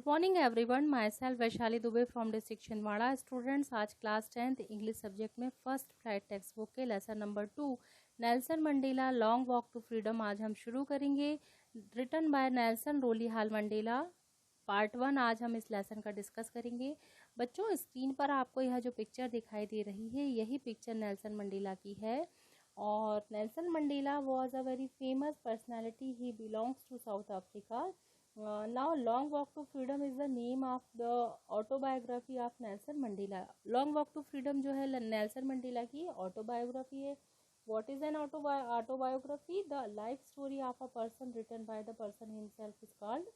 Morning everyone, myself Vaishali Dubey from district Chhindwara. Students, आज class 10th English subject में first flight text book के lesson number 2 Nelson Mandela long walk to freedom आज हम शुरू करेंगे। Written by Nelson Rolihlahla Mandela. Part 1 आज हम इस लेसन का डिस्कस करेंगे। बच्चों, स्क्रीन पर आपको यह जो पिक्चर दिखाई दे रही है, यही पिक्चर नेल्सन मंडेला की है। और Nelson Mandela was a very famous personality. He belongs to South Africa. Now Long Walk to Freedom is the name of the autobiography of Nelson Mandela. Long Walk to Freedom जो है Nelson Mandela की autobiography है। What is an autobiography? The life story of a person written by the person himself is called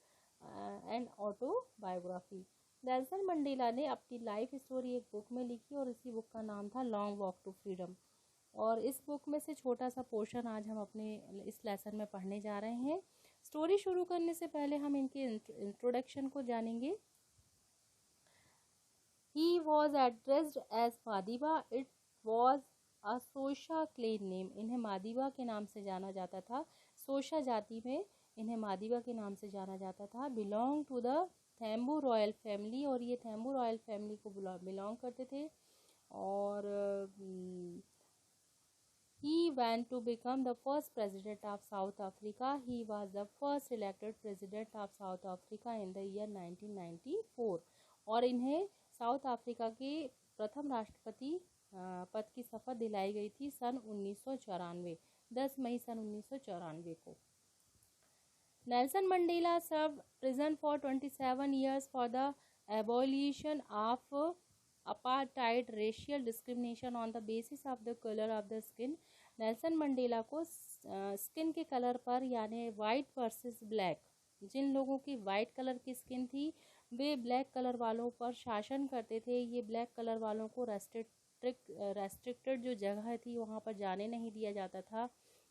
an autobiography. Nelson Mandela ने अपनी life story एक book में लिखी और इसी बुक का नाम था लॉन्ग वॉक टू फ्रीडम। और इस बुक में से छोटा सा पोर्शन आज हम अपने इस लेसन में पढ़ने जा रहे हैं। स्टोरी शुरू करने से पहले हम इनके इंट्रोडक्शन को जानेंगे। He was addressed as Madiba. It was a Xhosa clan name. इन्हें मादिबा के नाम से जाना जाता था। सोशा जाति में इन्हें मादिबा के नाम से जाना जाता था। Belong to the Thembu royal family, और ये थेम्बू रॉयल फैमिली को बिलोंग करते थे। और He went to become the first president of South Africa. He was the first elected president of South Africa in the year 1994. और इन्हें south Africa के प्रथम राष्ट्रपति पद की शपथ दिलाई गई थी सन 1994, 10 मई सन 1994 को। Nelson Mandela serve prison for 27 years for the abolition of apartheid, racial discrimination on the basis of the color of the skin. Nelson Mandela को स्किन के कलर पर, यानी वाइट वर्सेस ब्लैक, जिन लोगों की वाइट कलर की skin थी वे black colour वालों पर शासन करते थे। ये ब्लैक कलर वालों को रेस्ट्रिक्टेड जो जगह थी वहाँ पर जाने नहीं दिया जाता था।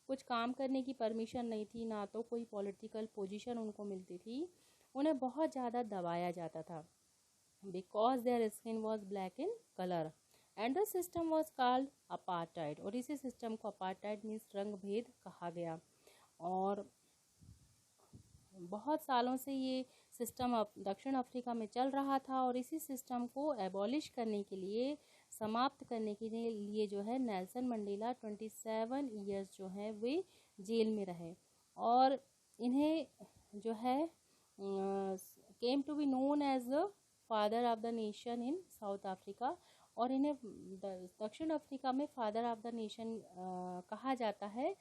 कुछ काम करने की परमिशन नहीं थी, ना तो कोई पॉलिटिकल पोजीशन उनको मिलती थी। उन्हें बहुत ज़्यादा दबाया जाता था because their skin was black in color and the system was called apartheid. और इसी सिस्टम को apartheid मीन्स रंग भेद कहा गया। और बहुत सालों से ये सिस्टम दक्षिण अफ्रीका में चल रहा था और इसी सिस्टम को एबॉलिश करने के लिए, समाप्त करने के लिए जो है नेल्सन मंडेला 27 years जो है वे जेल में रहे। और इन्हें जो है came to be known as the father of the nation in South Africa. और इन्हें दक्षिण अफ्रीका में फादर ऑफ द नेशन कहा जाता है।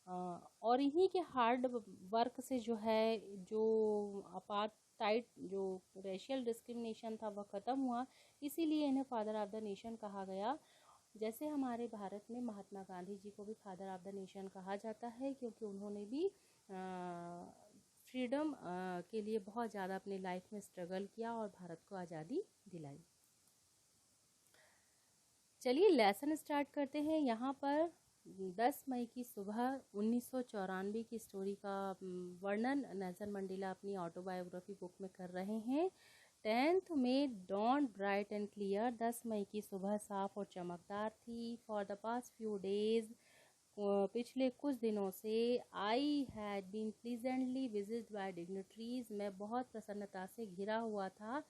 और इन्हीं के हार्ड वर्क से जो है, जो अपार्टहाइड, जो रेशियल डिस्क्रिमिनेशन था वह ख़त्म हुआ, इसीलिए इन्हें फादर ऑफ द नेशन कहा गया। जैसे हमारे भारत में महात्मा गांधी जी को भी फादर ऑफ द नेशन कहा जाता है, क्योंकि उन्होंने भी फ्रीडम के लिए बहुत ज़्यादा अपनी लाइफ में स्ट्रगल किया और भारत को आज़ादी दिलाई। चलिए लेसन स्टार्ट करते हैं। यहाँ पर 10 मई की सुबह 1994 की स्टोरी का वर्णन नेल्सन मंडेला अपनी ऑटोबायोग्राफी बुक में कर रहे हैं। 10th में डॉन ब्राइट एंड क्लियर। 10 मई की सुबह साफ और चमकदार थी। For the past few days, पिछले कुछ दिनों से, I had been pleasantly visited by dignitaries, मैं बहुत प्रसन्नता से घिरा हुआ था।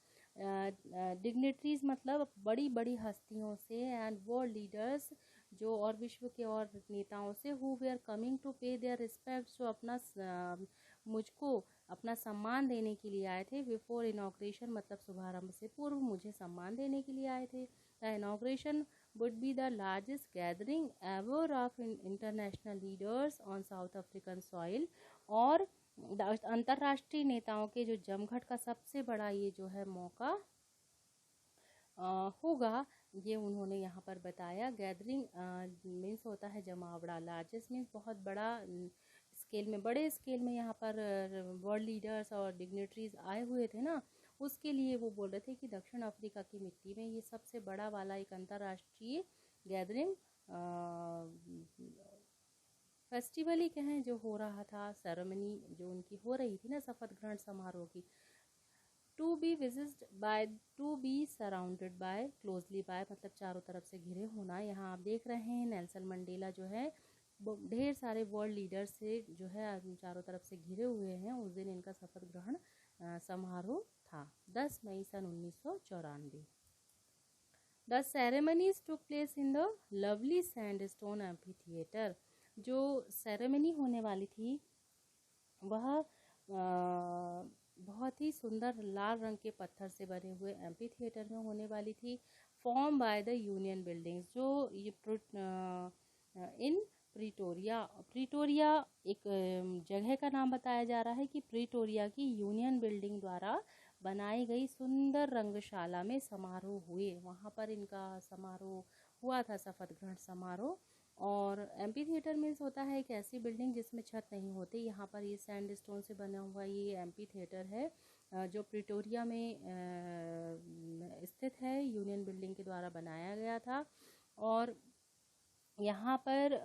डिग्निटरीज मतलब बड़ी बड़ी हस्तियों से, एंड वर्ल्ड लीडर्स, जो और विश्व के और नेताओं से, who were coming to pay their respect, जो अपना मुझको अपना सम्मान देने के लिए आए थे। बिफोर इनॉग्रेशन मतलब शुभारंभ से पूर्व मुझे सम्मान देने के लिए आए थे। The inauguration would be the largest gathering ever of international leaders on South African soil। और अंतर्राष्ट्रीय नेताओं के जो जमघट का सबसे बड़ा ये जो है मौका होगा, ये उन्होंने यहाँ पर बताया। गैदरिंग मीन्स होता है जमावड़ा, लार्जेस्ट मीन्स बहुत बड़ा स्केल में, बड़े स्केल में यहाँ पर वर्ल्ड लीडर्स और डिग्निटरीज आए हुए थे ना, उसके लिए वो बोल रहे थे कि दक्षिण अफ्रीका की मिट्टी में ये सबसे बड़ा वाला एक अंतर्राष्ट्रीय गैदरिंग, फेस्टिवल ही कहें, जो हो रहा था, सेरेमनी जो उनकी हो रही थी ना, शपथ ग्रहण समारोह की। To be visited by, to be surrounded by, closely by मतलब चारों तरफ से घिरे होना। यहाँ आप देख रहे हैं नेल्सन मंडेला जो है ढेर सारे वर्ल्ड लीडर से जो है चारों तरफ से घिरे हुए हैं। उस दिन इनका शपथ ग्रहण समारोह था 10 मई सन 1994। The ceremonies took place in the lovely sandstone amphi theatre. जो सेरेमनी होने वाली थी वह बहुत ही सुंदर लाल रंग के पत्थर से बने हुए एम्फी थिएटर में होने वाली थी। Form by the union buildings, जो ये इन प्रीटोरिया एक जगह का नाम बताया जा रहा है कि प्रीटोरिया की यूनियन बिल्डिंग द्वारा बनाई गई सुंदर रंगशाला में समारोह हुए। वहाँ पर इनका समारोह हुआ था, शपथ ग्रहण समारोह। और एम्पी थिएटर मीन्स होता है एक ऐसी बिल्डिंग जिसमें छत नहीं होती। यहाँ पर ये सैंड स्टोन से बना हुआ ये एम्पी थिएटर है जो प्रिटोरिया में स्थित है, यूनियन बिल्डिंग के द्वारा बनाया गया था। और यहाँ पर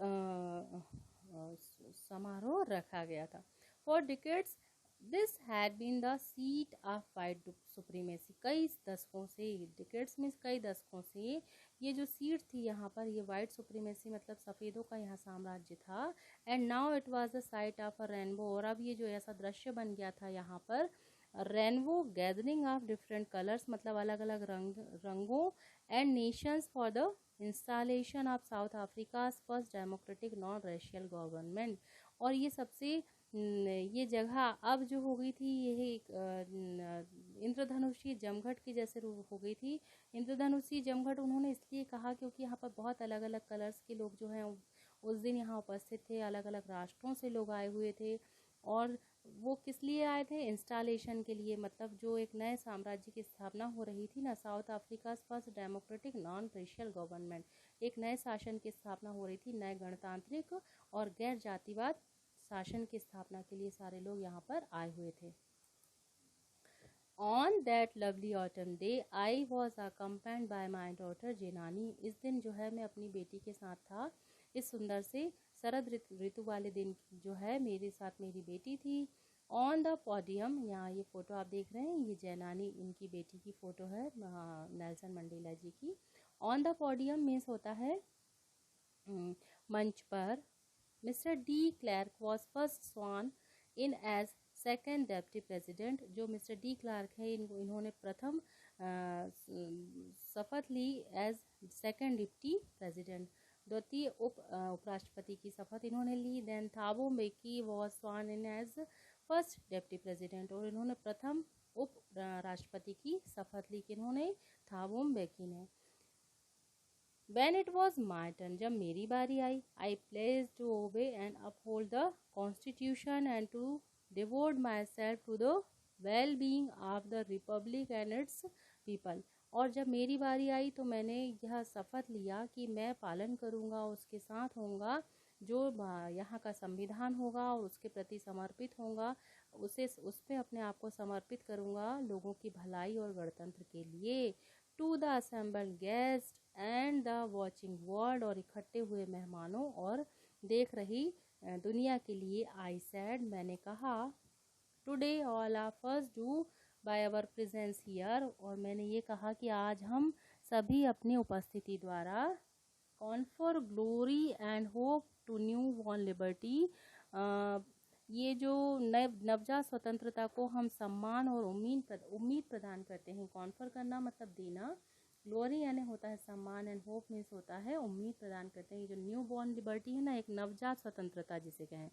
समारोह रखा गया था। For decades this had been the seat of white supremacy. कई दशकों से, डिकेड्स मीन्स कई दशकों से ये जो सीट थी यहाँ पर, ये वाइट सुप्रीमेसी मतलब सफ़ेदों का यहाँ साम्राज्य था। And now it was the site of a rainbow. और अब ये जो ऐसा दृश्य बन गया था यहाँ पर, rainbow gathering of different colours मतलब अलग अलग रंगों and Nations for the installation of south Africa first democratic non racial government. और ये सबसे ये जगह अब जो हो गई थी, ये एक इंद्रधनुषी जमघट की जैसे हो गई थी। इंद्रधनुषी जमघट उन्होंने इसलिए कहा क्योंकि यहाँ पर बहुत अलग अलग कलर्स के लोग जो हैं उस दिन यहाँ उपस्थित थे, अलग अलग राष्ट्रों से लोग आए हुए थे। और वो किस लिए आए थे? इंस्टॉलेशन के लिए, मतलब जो एक नए साम्राज्य की स्थापना हो रही थी ना, south Africa first democratic non racial government, एक नए शासन की स्थापना हो रही थी, नए गणतांत्रिक और गैर जातिवाद शासन की स्थापना के लिए सारे लोग यहाँ पर आए हुए थे। On that lovely autumn day, I was accompanied by my daughter जेनानी। इस दिन जो है मैं अपनी बेटी के साथ था। इस सुंदर से शरद ऋतु वाले दिन जो है मेरे साथ मेरी बेटी थी। ऑन द पोडियम, यहाँ ये फ़ोटो आप देख रहे हैं, ये जैनानी इनकी बेटी की फ़ोटो है, नेल्सन मंडेला जी की। ऑन द पोडियम मीन्स होता है मंच पर। Mister de Klerk was first sworn in as second deputy president. जो मिस्टर डी क्लार्क है इन्होंने प्रथम शपथ ली एज सेकेंड डिप्टी प्रेसिडेंट, द्वितीय उपराष्ट्रपति की शपथ इन्होंने ली। Then Thabo Mbeki was sworn in as first deputy president, और इन्होंने प्रथम उप राष्ट्रपति की शपथ ली कि इन्होंने थाबो म्बेकी ने। When it was my turn, जब मेरी बारी आई, I pledged to obey and uphold the Constitution and to devote myself to the well-being of the Republic and its people। और जब मेरी बारी आई तो मैंने यह शपथ लिया कि मैं पालन करूँगा, उसके साथ होऊंगा, जो यहाँ का संविधान होगा और उसके प्रति समर्पित होऊंगा, उस पे अपने आप को समर्पित करूँगा लोगों की भलाई और गणतंत्र के लिए। To the assembled guest and the watching world, और इकट्ठे हुए मेहमानों और देख रही दुनिया के लिए, आई सेड, मैंने कहा, today all of us do by our presence here, और मैंने ये कहा कि आज हम सभी अपनी उपस्थिति द्वारा confer glory and hope to newborn liberty, ये जो नवजात स्वतंत्रता को हम सम्मान और उम्मीद प्रदान करते हैं। कॉन्फर करना मतलब देना, ग्लोरी यानी होता है सम्मान, एंड होप मीन्स होता है उम्मीद प्रदान करते हैं। ये जो न्यू बॉर्न लिबर्टी है ना, एक नवजात स्वतंत्रता जिसे कहें।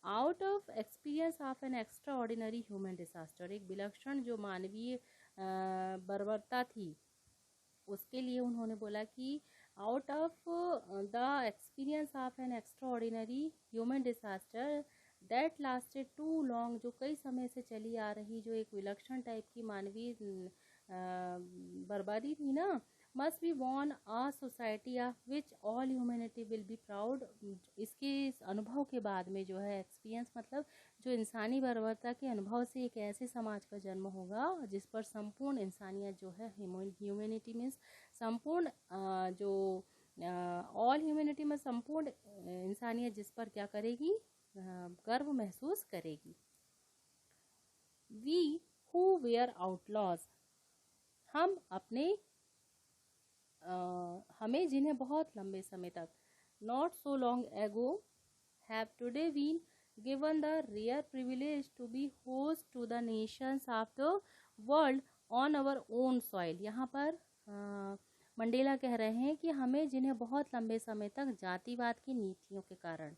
Out of experience of an extraordinary human disaster, एक विलक्षण जो मानवीय बर्बरता थी उसके लिए उन्होंने बोला कि out of the experience of an extraordinary human disaster that lasted too long, जो कई समय से चली आ रही जो एक विलक्षण टाइप की मानवीय बर्बादी थी ना, must be born a society of which all humanity will be proud. इसके इस अनुभव के बाद में जो है, एक्सपीरियंस मतलब जो इंसानी बर्बरता के अनुभव से एक ऐसे समाज का जन्म होगा जिस पर संपूर्ण इंसानियत जो है, ह्यूमैनिटी मीन्स संपूर्ण जो ऑल ह्यूमैनिटी में संपूर्ण इंसानियत जिस पर क्या करेगी, गर्व महसूस करेगी। वी हु वेयर आउटलॉज, हम अपने हमें जिन्हें बहुत लंबे समय तक, not so long ago, have today been given the rare privilege to be host to the nations of the world on our own soil। यहाँ पर मंडेला कह रहे हैं कि हमें, जिन्हें बहुत लंबे समय तक जातिवाद की नीतियों के कारण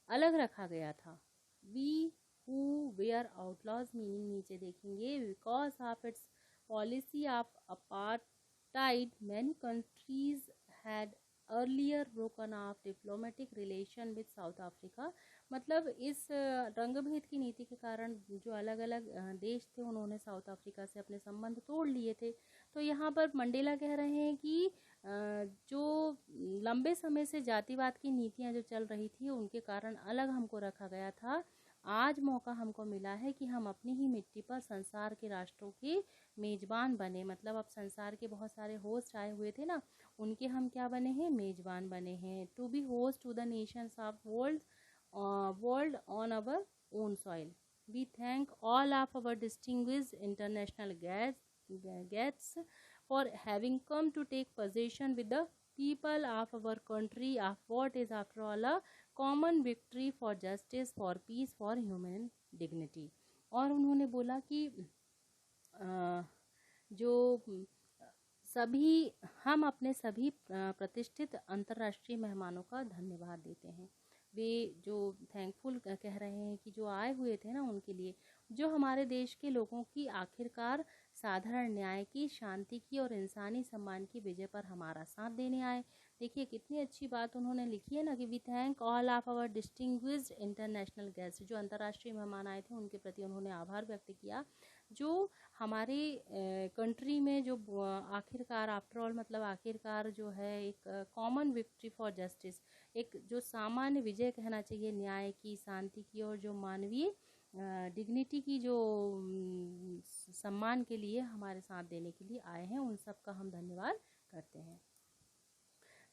अलग रखा गया था। We who were outlaws, meaning नीचे देखेंगे, because of its policy of apartheid many countries had earlier broken off diplomatic relation with South Africa. मतलब इस रंगभेद की नीति के कारण जो अलग अलग देश थे उन्होंने साउथ अफ्रीका से अपने संबंध तोड़ लिए थे। तो यहाँ पर मंडेला कह रहे हैं कि जो लंबे समय से जातिवाद की नीतियाँ जो चल रही थी उनके कारण अलग हमको रखा गया था। आज मौका हमको मिला है कि हम अपनी ही मिट्टी पर संसार के राष्ट्रों के मेजबान बने। मतलब अब संसार के बहुत सारे होस्ट आए हुए थे ना, उनके हम क्या बने हैं, मेजबान बने हैं। To be host to the nations of world on our own soil. We thank all of our distinguished international guests for having come to take possession with the people of our country of what is after all a common victory for justice, for peace, for human dignity। और उन्होंने बोला कि जो सभी हम अपने सभी प्रतिष्ठित अंतर्राष्ट्रीय मेहमानों का धन्यवाद देते हैं। वे जो थैंकफुल कह रहे हैं कि जो आए हुए थे ना उनके लिए, जो हमारे देश के लोगों की आखिरकार साधारण न्याय की, शांति की और इंसानी सम्मान की विजय पर हमारा साथ देने आए। देखिए कितनी अच्छी बात उन्होंने लिखी है ना कि we thank all of our distinguished international guest. जो अंतर्राष्ट्रीय मेहमान आए थे उनके प्रति उन्होंने आभार व्यक्त किया। जो हमारे कंट्री में जो आखिरकार आफ्टर ऑल, मतलब आखिरकार जो है एक कॉमन विक्ट्री फॉर जस्टिस, एक जो सामान्य विजय कहना चाहिए न्याय की, शांति की और जो मानवीय डिग्निटी की, जो सम्मान के लिए हमारे साथ देने के लिए आए हैं, उन सब का हम धन्यवाद करते हैं।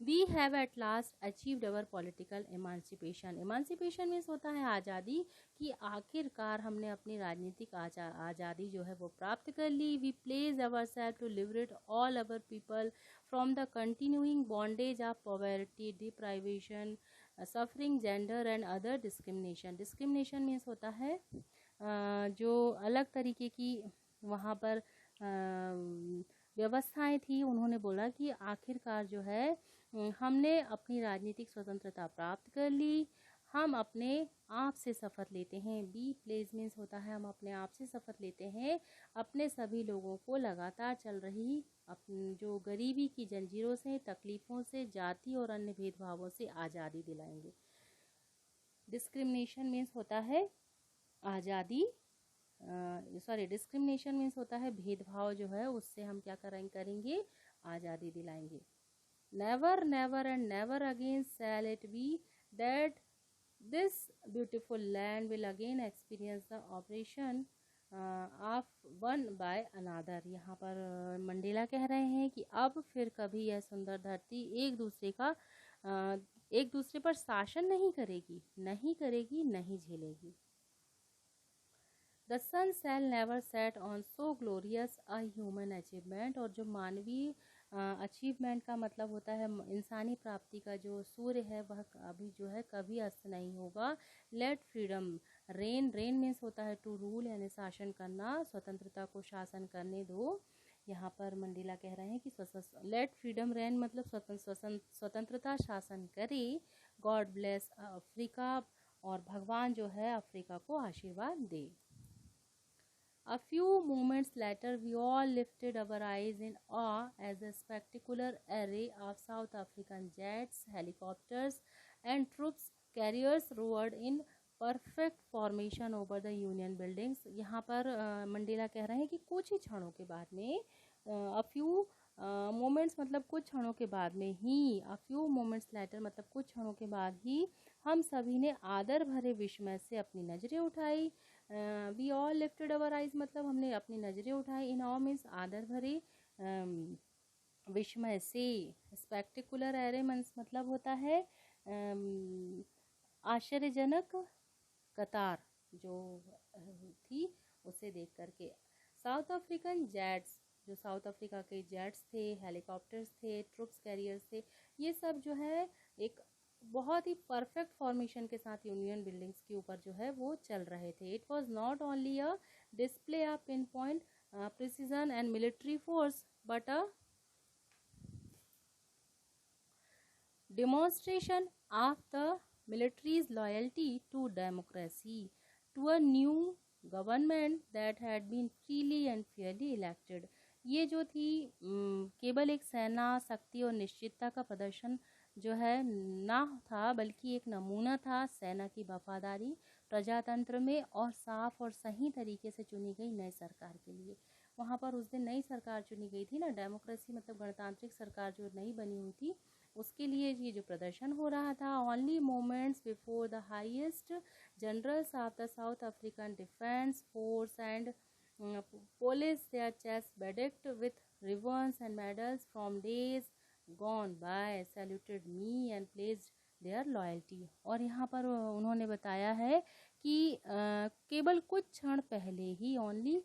We have at last achieved our political emancipation। emancipation means होता है आज़ादी, कि आखिरकार हमने अपनी राजनीतिक आज़ादी जो है वो प्राप्त कर ली। We place ourselves to liberate all our people from the continuing bondage of poverty, deprivation, suffering, gender and other discrimination। discrimination means होता है जो अलग तरीके की वहाँ पर व्यवस्थाएं थी। उन्होंने बोला कि आखिरकार जो है हमने अपनी राजनीतिक स्वतंत्रता प्राप्त कर ली। हम अपने आप से शपथ लेते हैं। बी प्लेज मीन्स होता है हम अपने आप से शपथ लेते हैं अपने सभी लोगों को लगातार चल रही जो गरीबी की जंजीरों से, तकलीफ़ों से, जाति और अन्य भेदभावों से आज़ादी दिलाएंगे। डिस्क्रिमिनेशन मीन्स होता है आज़ादी, डिस्क्रिमिनेशन मीन्स होता है भेदभाव जो है उससे हम क्या करेंगे, आज़ादी दिलाएंगे। Never never and never again shall it be that this beautiful land will again experience the oppression of one by another. यहाँ पर मंडेला कह रहे हैं कि अब फिर कभी यह सुंदर धरती एक दूसरे पर शासन नहीं करेगी, नहीं झेलेगी। The sun shall never set on so glorious a human achievement। और जो मानवीय अचीवमेंट का मतलब होता है इंसानी प्राप्ति का जो सूर्य है वह अभी जो है कभी अस्त नहीं होगा। लेट फ्रीडम रेन मीन्स होता है टू रूल, यानी शासन करना, स्वतंत्रता को शासन करने दो। यहाँ पर मंडेला कह रहे हैं कि लेट फ्रीडम रेन मतलब स्वतंत्रता शासन करे। गॉड ब्लेस अफ्रीका, और भगवान जो है अफ्रीका को आशीर्वाद दे। A few moments later, we all lifted our eyes in awe as a spectacular array of South African jets, helicopters, and troops carriers roared in perfect formation over the Union buildings। यहाँ पर Mandela कह रहे हैं कि कुछ ही क्षणों के बाद में a few moments मतलब कुछ क्षणों के बाद में ही, a few moments later मतलब कुछ क्षणों के बाद ही हम सभी ने आदर भरे विस्मय से अपनी नजरें उठाई। We all lifted our eyes मतलब हमने अपनी नजरें उठाई। इन ऑ मीन्स आदर भरे, विस्मय से। स्पेक्टिकुलर एरे मतलब होता है आश्चर्यजनक कतार जो थी उसे देख करके। साउथ अफ्रीकन जेट्स, जो साउथ अफ्रीका के जेट्स थे, हेलीकॉप्टर्स थे, ट्रुप्स कैरियर्स थे, ये सब जो है एक बहुत ही परफेक्ट फॉर्मेशन के साथ यूनियन बिल्डिंग्स के ऊपर जो है वो चल रहे थे. It was not only a display of pin point precision and military force but a demonstration of the military's loyalty to democracy, to a new government that had been freely and fairly elected. ये जो थी केवल एक सेना शक्ति और निश्चितता का प्रदर्शन जो है ना था, बल्कि एक नमूना था सेना की वफादारी प्रजातंत्र में और साफ और सही तरीके से चुनी गई नई सरकार के लिए. वहाँ पर उस दिन नई सरकार चुनी गई थी ना, डेमोक्रेसी मतलब गणतांत्रिक सरकार जो नई बनी हुई थी, उसके लिए ये जो प्रदर्शन हो रहा था. Only moments before the highest generals of the south African defence force and police their chests bedecked with ribbons and medals from days gone by saluted me and placed their loyalty. और यहाँ पर उन्होंने बताया है कि केवल कुछ क्षण पहले ही ओनली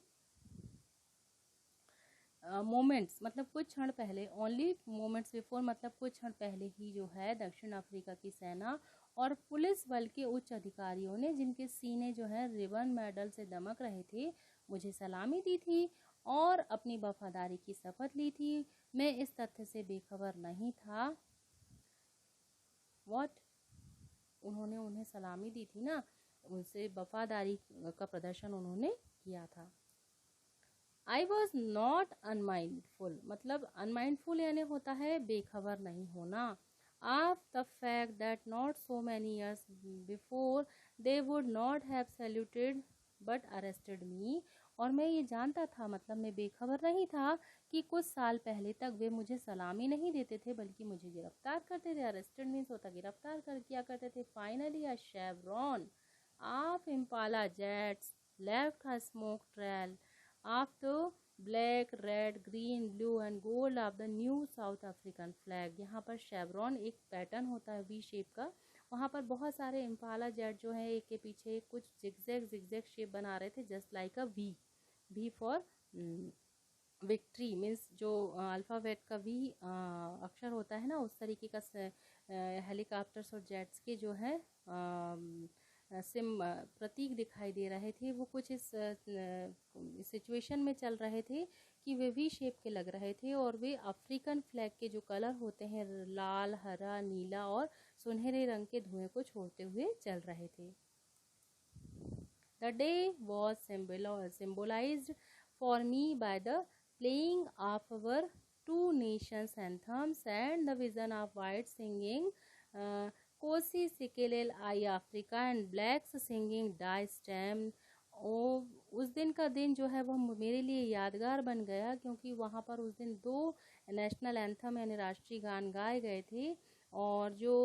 मोमेंट्स मतलब कुछ क्षण पहले, ओनली मोमेंट्स बिफोर मतलब कुछ क्षण पहले ही जो है दक्षिण अफ्रीका की सेना और पुलिस बल के उच्च अधिकारियों ने, जिनके सीने जो है रिबन मेडल से दमक रहे थे, मुझे सलामी दी थी और अपनी वफादारी की शपथ ली थी. मैं इस तथ्य से बेखबर नहीं था. व्हाट? उन्होंने उन्हें सलामी दी थी ना, उनसे वफादारी का प्रदर्शन उन्होंने किया था. आई वॉज नॉट अनमाइंडफुल, मतलब अनमाइंडफुल यानी होता है बेखबर नहीं होना. Of the fact that not so many years before they would not have saluted but arrested me. और मैं ये जानता था, मतलब मैं बेखबर नहीं था कि कुछ साल पहले तक वे मुझे सलामी नहीं देते थे बल्कि मुझे गिरफ्तार करते थे. अरेस्टेड मीन्स होता गिरफ्तार कर किया करते थे. Finally a chevron of Impala jets left her smoke trail of the black, red, green, blue and gold of the new South African flag. यहाँ पर शेवरॉन एक पैटर्न होता है वी शेप का. वहाँ पर बहुत सारे इम्पाला जेट जो है एक के पीछे कुछ जिगजैग शेप बना रहे थे, just like a V for victory means जो अल्फ़ाबेट का वी अक्षर होता है ना, उस तरीके का हेलीकॉप्टर्स और जेट्स के जो है प्रतीक दिखाई दे रहे थे. वो कुछ इस सिचुएशन में चल रहे थे कि वे वी शेप के लग रहे थे और वे अफ्रीकन फ्लैग के जो कलर होते हैं लाल, हरा, नीला और सुनहरे रंग के धुएं को छोड़ते हुए चल रहे थे. The day was symbolized for me by the playing of our two nations anthems and the vision of whites singing Kosi Sikelel I Africa and blacks singing Die Stem. उस दिन का दिन जो है वो मेरे लिए यादगार बन गया, क्योंकि वहाँ पर उस दिन दो नेशनल एंथम यानी राष्ट्रीय गान गाए गए थे और जो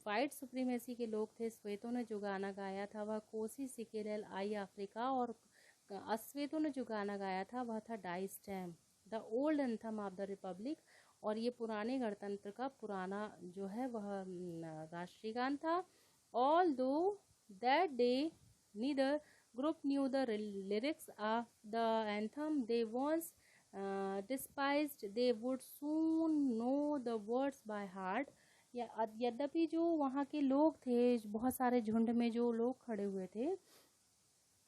वाइट सुप्रीमेसी के लोग थे, श्वेतों ने जो गाना गाया था वह कोसी सिकेरेल आई अफ्रीका और अश्वेतों ने जो गाना गाया था वह था Die Stem, the old anthem of the republic. और ये पुराने गणतंत्र का पुराना जो है वह राष्ट्रीय गान था. ऑल दो that day neither group knew the lyrics of the anthem they once despised, they would soon know the words by heart. यद्यपि जो वहाँ के लोग थे, बहुत सारे झुंड में जो लोग खड़े हुए थे,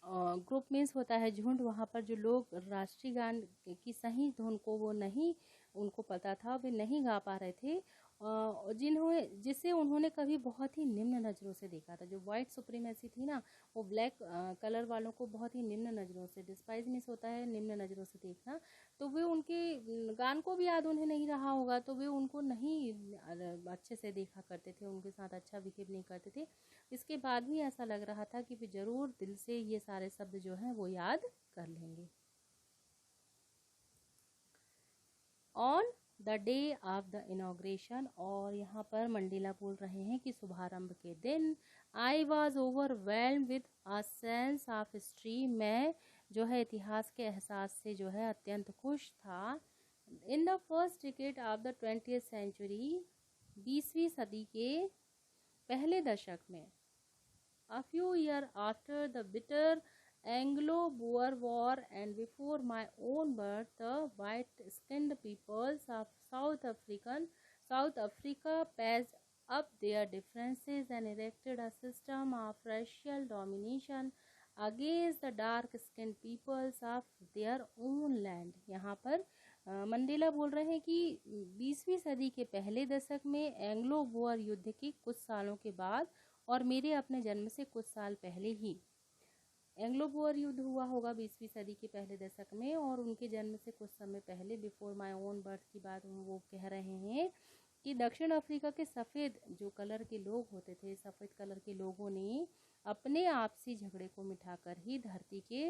ग्रुप मीन्स होता है झुंड, वहाँ पर जो लोग राष्ट्रीय गान की सही धुन को वो नहीं उनको पता था, वे नहीं गा पा रहे थे, जिसे उन्होंने कभी बहुत ही निम्न नज़रों से देखा था. जो वाइट सुप्रीमेसी थी ना, वो ब्लैक कलर वालों को बहुत ही निम्न नज़रों से, डिस्पाइज मीन्स होता है निम्न नज़रों से देखना, तो वे उनके गान को भी याद उन्हें नहीं रहा होगा, तो वे उनको नहीं अच्छे से देखा करते थे, उनके साथ अच्छा बिहेव नहीं करते थे. इसके बाद भी ऐसा लग रहा था कि वे ज़रूर दिल से ये सारे शब्द जो हैं वो याद कर लेंगे. On the day of the inauguration, और यहाँ पर मंडेला बोल रहे हैं कि शुभारंभ के दिन, I was overwhelmed with a sense of history, मैं जो है इतिहास के एहसास से जो है अत्यंत खुश था. In the first decade of the 20th century, 20वीं सदी के पहले दशक में, a few years after the bitter Anglo-Boer War and before my own birth, the white-skinned peoples of South Africa passed up their differences and erected a system of racial domination against the dark-skinned peoples of their own land। यहाँ पर Mandela बोल रहे हैं कि 20वीं सदी के पहले दशक में एंग्लो बोअर युद्ध के कुछ सालों के बाद और मेरे अपने जन्म से कुछ साल पहले ही, एंग्लो बोअर युद्ध हुआ होगा 20वीं सदी के पहले दशक में और उनके जन्म से कुछ समय पहले, बिफोर माय ओन बर्थ की बात वो कह रहे हैं कि दक्षिण अफ्रीका के सफ़ेद जो कलर के लोग होते थे, सफ़ेद कलर के लोगों ने अपने आपसी झगड़े को मिटाकर ही धरती के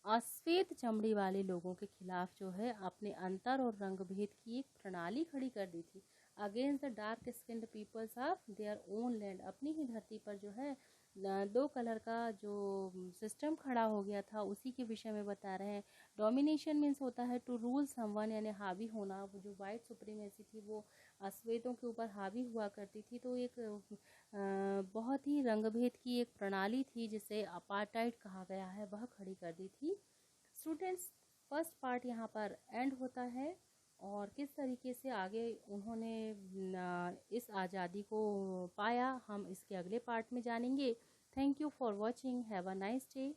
अश्वेत चमड़ी वाले लोगों के खिलाफ जो है अपने अंतर और रंग भेद की एक प्रणाली खड़ी कर दी थी। Against the dark skinned peoples of their own land, अपनी ही धरती पर जो है दो कलर का जो सिस्टम खड़ा हो गया था उसी के विषय में बता रहे हैं। डोमिनेशन मीन्स होता है टू रूल समवन, यानी हावी होना। वो जो वाइट सुप्रीमेसी थी वो अश्वेतों के ऊपर हावी हुआ करती थी। तो एक बहुत ही रंगभेद की एक प्रणाली थी जिसे अपार्टाइड कहा गया है, वह खड़ी कर दी थी। स्टूडेंट्स, फर्स्ट पार्ट यहाँ पर एंड होता है और किस तरीके से आगे उन्होंने इस आज़ादी को पाया हम इसके अगले पार्ट में जानेंगे। Thank you for watching, have a nice day.